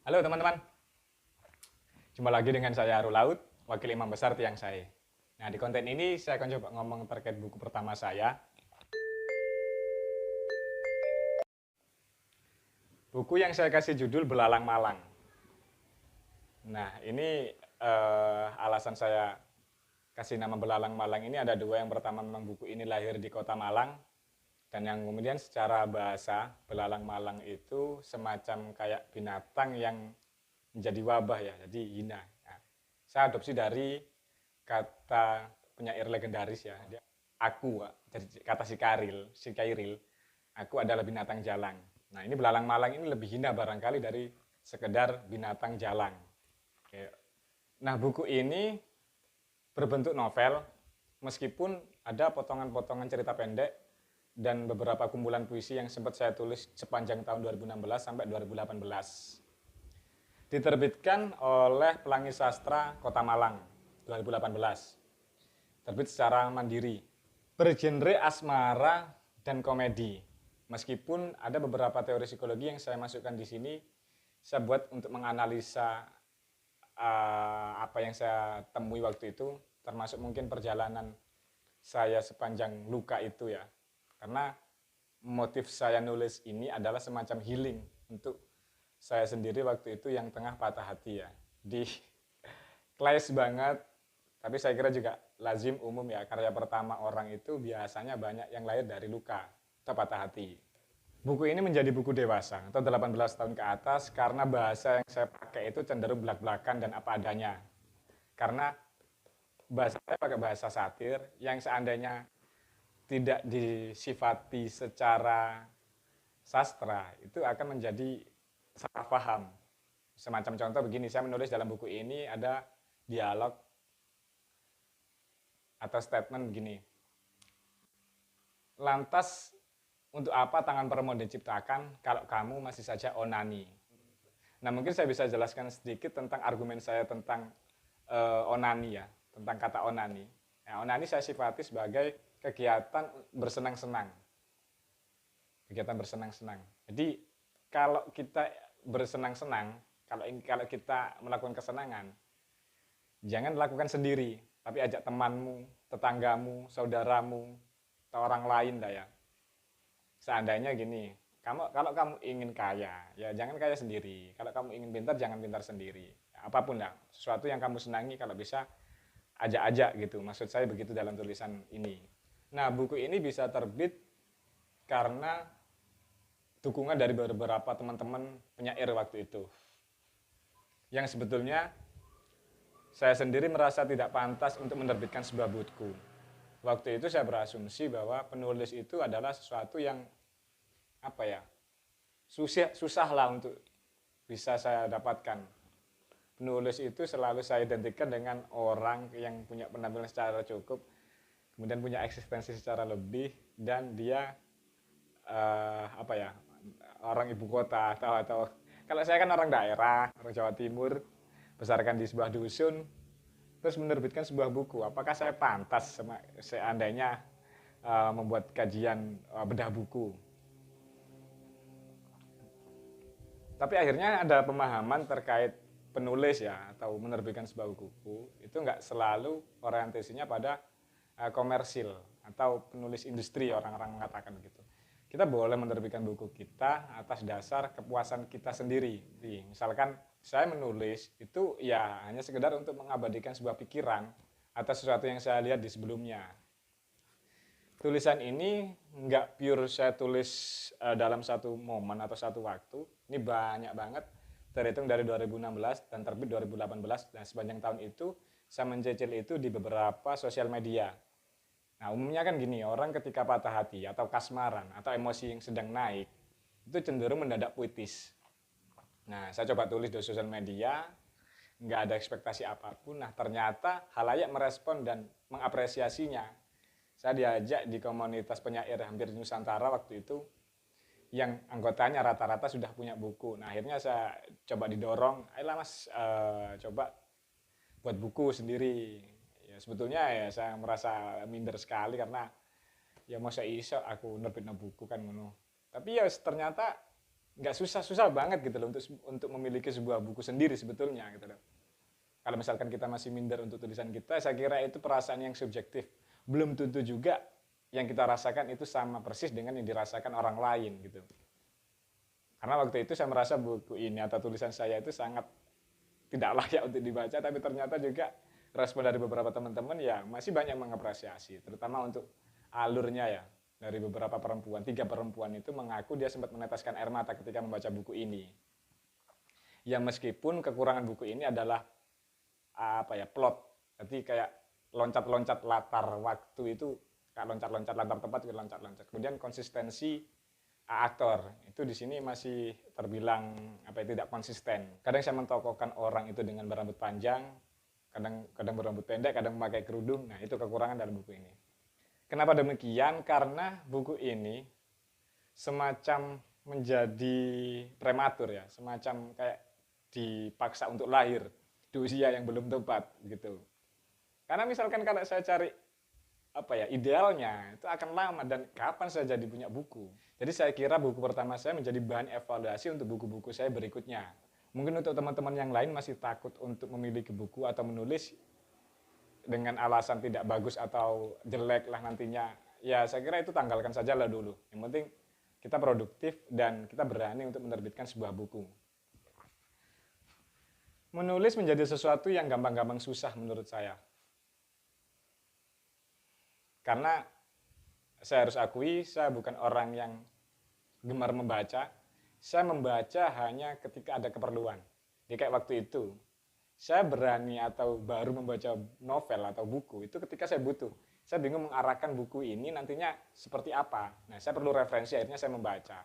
Halo teman-teman, jumpa lagi dengan saya Arul Laut, Wakil Imam Besar Tiang Sae. Nah, di konten ini saya akan coba ngomong terkait buku pertama saya. Buku yang saya kasih judul Belalang Malang. Nah, ini alasan saya kasih nama Belalang Malang ini ada dua. Yang pertama, memang buku ini lahir di kota Malang. Dan yang kemudian secara bahasa, Belalang Malang itu semacam kayak binatang yang menjadi wabah ya, jadi hina. Nah, saya adopsi dari kata penyair legendaris ya, aku, jadi kata si Kairil, aku adalah binatang jalang. Nah, ini belalang malang ini lebih hina barangkali dari sekedar binatang jalang. Oke. Nah, buku ini berbentuk novel, meskipun ada potongan-potongan cerita pendek dan beberapa kumpulan puisi yang sempat saya tulis sepanjang tahun 2016 sampai 2018. Diterbitkan oleh Pelangi Sastra Kota Malang 2018. Terbit secara mandiri. Bergenre asmara dan komedi. Meskipun ada beberapa teori psikologi yang saya masukkan di sini, saya buat untuk menganalisa apa yang saya temui waktu itu, termasuk mungkin perjalanan saya sepanjang luka itu ya. Karena motif saya nulis ini adalah semacam healing untuk saya sendiri waktu itu yang tengah patah hati ya. Di clash banget, tapi saya kira juga lazim umum ya, karya pertama orang itu biasanya banyak yang lahir dari luka atau patah hati. Buku ini menjadi buku dewasa atau 18 tahun ke atas karena bahasa yang saya pakai itu cenderung belak-belakan dan apa adanya. Karena bahasa saya pakai bahasa satir yang seandainya tidak disifati secara sastra itu akan menjadi salah paham. Semacam contoh begini, saya menulis dalam buku ini ada dialog atau statement begini. Lantas untuk apa tangan perempuan diciptakan kalau kamu masih saja onani? Nah, mungkin saya bisa jelaskan sedikit tentang argumen saya tentang onani ya, tentang kata onani. Nah, onani saya sifati sebagai kegiatan bersenang-senang. Kegiatan bersenang-senang. Jadi kalau kita bersenang-senang, kalau kita melakukan kesenangan, jangan lakukan sendiri, tapi ajak temanmu, tetanggamu, saudaramu, atau orang lain dah ya. Seandainya gini, kalau kamu ingin kaya, ya jangan kaya sendiri. Kalau kamu ingin pintar, jangan pintar sendiri. Apapun dah, sesuatu yang kamu senangi kalau bisa ajak-ajak gitu. Maksud saya begitu dalam tulisan ini. Nah, buku ini bisa terbit karena dukungan dari beberapa teman-teman penyair waktu itu. Yang sebetulnya saya sendiri merasa tidak pantas untuk menerbitkan sebuah buku. Waktu itu saya berasumsi bahwa penulis itu adalah sesuatu yang apa ya, susah lah untuk bisa saya dapatkan. Penulis itu selalu saya identikan dengan orang yang punya penampilan secara cukup, kemudian punya eksistensi secara lebih, dan dia apa ya, orang ibu kota atau kalau saya kan orang daerah, orang Jawa Timur, besarkan di sebuah dusun, terus menerbitkan sebuah buku. Apakah saya pantas seandainya membuat kajian bedah buku? Tapi akhirnya ada pemahaman terkait penulis ya, atau menerbitkan sebuah buku, itu nggak selalu orientasinya pada komersil atau penulis industri, orang-orang mengatakan begitu. Kita boleh menerbitkan buku kita atas dasar kepuasan kita sendiri. Misalkan saya menulis itu ya hanya sekedar untuk mengabadikan sebuah pikiran atau sesuatu yang saya lihat di sebelumnya. Tulisan ini nggak pure saya tulis dalam satu momen atau satu waktu. Ini banyak banget, terhitung dari 2016 dan terbit 2018, dan sepanjang tahun itu saya mencicil itu di beberapa sosial media. Nah, umumnya kan gini, orang ketika patah hati atau kasmaran atau emosi yang sedang naik, itu cenderung mendadak puitis. Nah, saya coba tulis di sosial media, nggak ada ekspektasi apapun. Nah, ternyata halayak merespon dan mengapresiasinya. Saya diajak di komunitas penyair hampir di Nusantara waktu itu, yang anggotanya rata-rata sudah punya buku. Nah, akhirnya saya coba didorong, ayolah mas, coba buat buku sendiri. Ya, sebetulnya ya saya merasa minder sekali karena ya masa iso aku nerbitno buku kan ngono. Tapi ya ternyata nggak susah-susah banget gitu loh untuk memiliki sebuah buku sendiri sebetulnya gitu loh. Kalau misalkan kita masih minder untuk tulisan kita, saya kira itu perasaan yang subjektif. Belum tentu juga yang kita rasakan itu sama persis dengan yang dirasakan orang lain gitu. Karena waktu itu saya merasa buku ini atau tulisan saya itu sangat tidak layak untuk dibaca, tapi ternyata juga respon dari beberapa teman-teman ya masih banyak mengapresiasi, terutama untuk alurnya ya. Dari beberapa perempuan, 3 perempuan itu mengaku dia sempat meneteskan air mata ketika membaca buku ini. Ya meskipun kekurangan buku ini adalah apa ya, plot. Jadi kayak loncat-loncat latar waktu itu, kayak loncat-loncat latar tempat itu loncat-loncat. Kemudian konsistensi aktor itu di sini masih terbilang apa ya, tidak konsisten. Kadang saya mentokohkan orang itu dengan berambut panjang, kadang berambut pendek, kadang memakai kerudung. Nah, itu kekurangan dalam buku ini. Kenapa demikian? Karena buku ini semacam menjadi prematur ya, semacam kayak dipaksa untuk lahir di usia yang belum tepat gitu. Karena misalkan kalau saya cari apa ya, idealnya itu akan lama dan kapan saya jadi punya buku. Jadi saya kira buku pertama saya menjadi bahan evaluasi untuk buku-buku saya berikutnya. Mungkin untuk teman-teman yang lain masih takut untuk memiliki buku atau menulis dengan alasan tidak bagus atau jelek lah nantinya, ya saya kira itu tanggalkan saja lah dulu. Yang penting kita produktif dan kita berani untuk menerbitkan sebuah buku. Menulis menjadi sesuatu yang gampang-gampang susah menurut saya. Karena saya harus akui, saya bukan orang yang gemar membaca. Saya membaca hanya ketika ada keperluan. Jadi kayak waktu itu, saya berani atau baru membaca novel atau buku itu ketika saya butuh. Saya bingung mengarahkan buku ini nantinya seperti apa. Nah, saya perlu referensi, akhirnya saya membaca.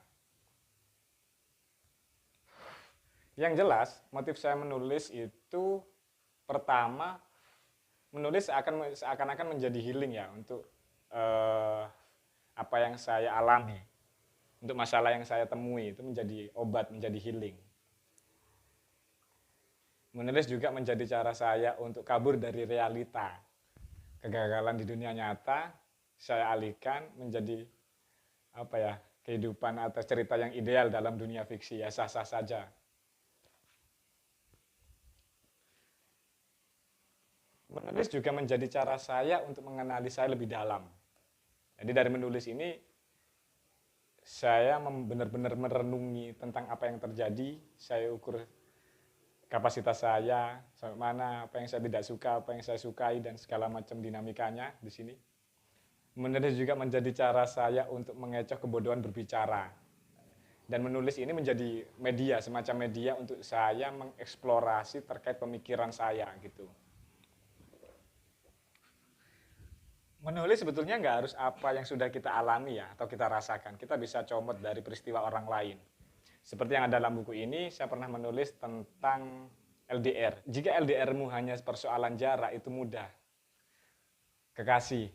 Yang jelas, motif saya menulis itu pertama, menulis seakan-akan menjadi healing ya untuk apa yang saya alami. Untuk masalah yang saya temui itu menjadi obat, menjadi healing. Menulis juga menjadi cara saya untuk kabur dari realita. Kegagalan di dunia nyata saya alihkan menjadi apa ya, kehidupan atau cerita yang ideal dalam dunia fiksi, ya sah-sah saja. Menulis juga menjadi cara saya untuk mengenali saya lebih dalam. Jadi dari menulis ini saya benar-benar merenungi tentang apa yang terjadi, saya ukur kapasitas saya, sampai mana, apa yang saya tidak suka, apa yang saya sukai, dan segala macam dinamikanya di sini. Menulis juga menjadi cara saya untuk mengecoh kebodohan berbicara. Dan menulis ini menjadi media, semacam media untuk saya mengeksplorasi terkait pemikiran saya gitu. Menulis sebetulnya nggak harus apa yang sudah kita alami ya, atau kita rasakan. Kita bisa comot dari peristiwa orang lain. Seperti yang ada dalam buku ini, saya pernah menulis tentang LDR. Jika LDR-mu hanya persoalan jarak, itu mudah. Kekasih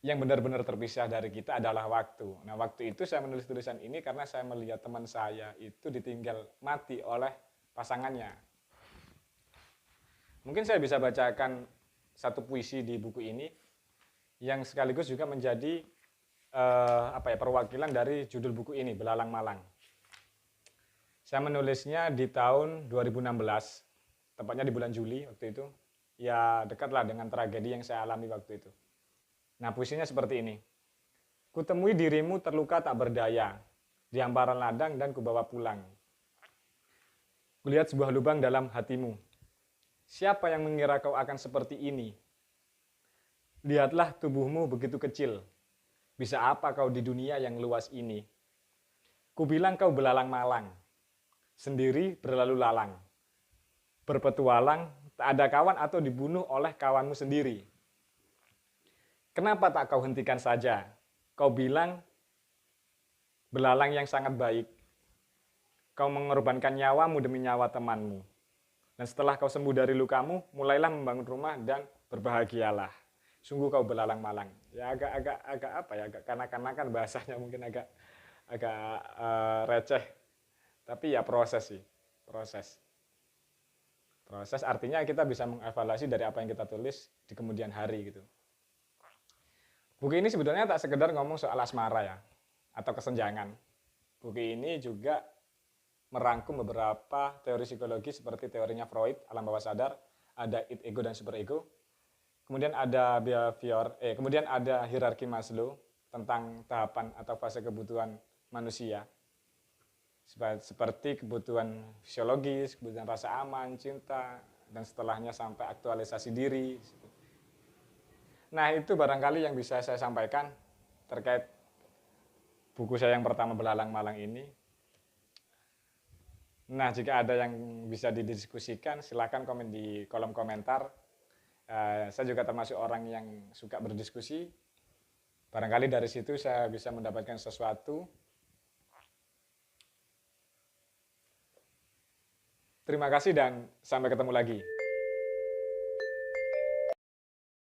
yang benar-benar terpisah dari kita adalah waktu. Nah, waktu itu saya menulis tulisan ini karena saya melihat teman saya itu ditinggal mati oleh pasangannya. Mungkin saya bisa bacakan satu puisi di buku ini yang sekaligus juga menjadi perwakilan dari judul buku ini, Belalang Malang. Saya menulisnya di tahun 2016, tepatnya di bulan Juli waktu itu. Ya dekatlah dengan tragedi yang saya alami waktu itu. Nah, puisinya seperti ini. Kutemui dirimu terluka tak berdaya, di hamparan ladang dan kubawa pulang. Kulihat sebuah lubang dalam hatimu. Siapa yang mengira kau akan seperti ini? Lihatlah tubuhmu begitu kecil. Bisa apa kau di dunia yang luas ini? Kubilang kau belalang malang. Sendiri berlalu lalang. Berpetualang, tak ada kawan atau dibunuh oleh kawanmu sendiri. Kenapa tak kau hentikan saja? Kau bilang belalang yang sangat baik. Kau mengorbankan nyawamu demi nyawa temanmu. Dan setelah kau sembuh dari lukamu, mulailah membangun rumah dan berbahagialah. Sungguh kau belalang malang. Ya agak kanak-kanakan bahasanya, mungkin agak receh. Tapi ya proses sih, proses. Proses artinya kita bisa mengevaluasi dari apa yang kita tulis di kemudian hari gitu. Buku ini sebetulnya tak sekedar ngomong soal asmara ya, atau kesenjangan. Buku ini juga merangkum beberapa teori psikologi seperti teorinya Freud, alam bawah sadar, ada id, ego, dan superego. Kemudian ada kemudian ada hierarki Maslow tentang tahapan atau fase kebutuhan manusia. Seperti kebutuhan fisiologis, kebutuhan rasa aman, cinta, dan setelahnya sampai aktualisasi diri. Nah, itu barangkali yang bisa saya sampaikan terkait buku saya yang pertama Belalang Malang ini. Nah, jika ada yang bisa didiskusikan, silakan komen di kolom komentar. Saya juga termasuk orang yang suka berdiskusi. Barangkali dari situ saya bisa mendapatkan sesuatu. Terima kasih dan sampai ketemu lagi.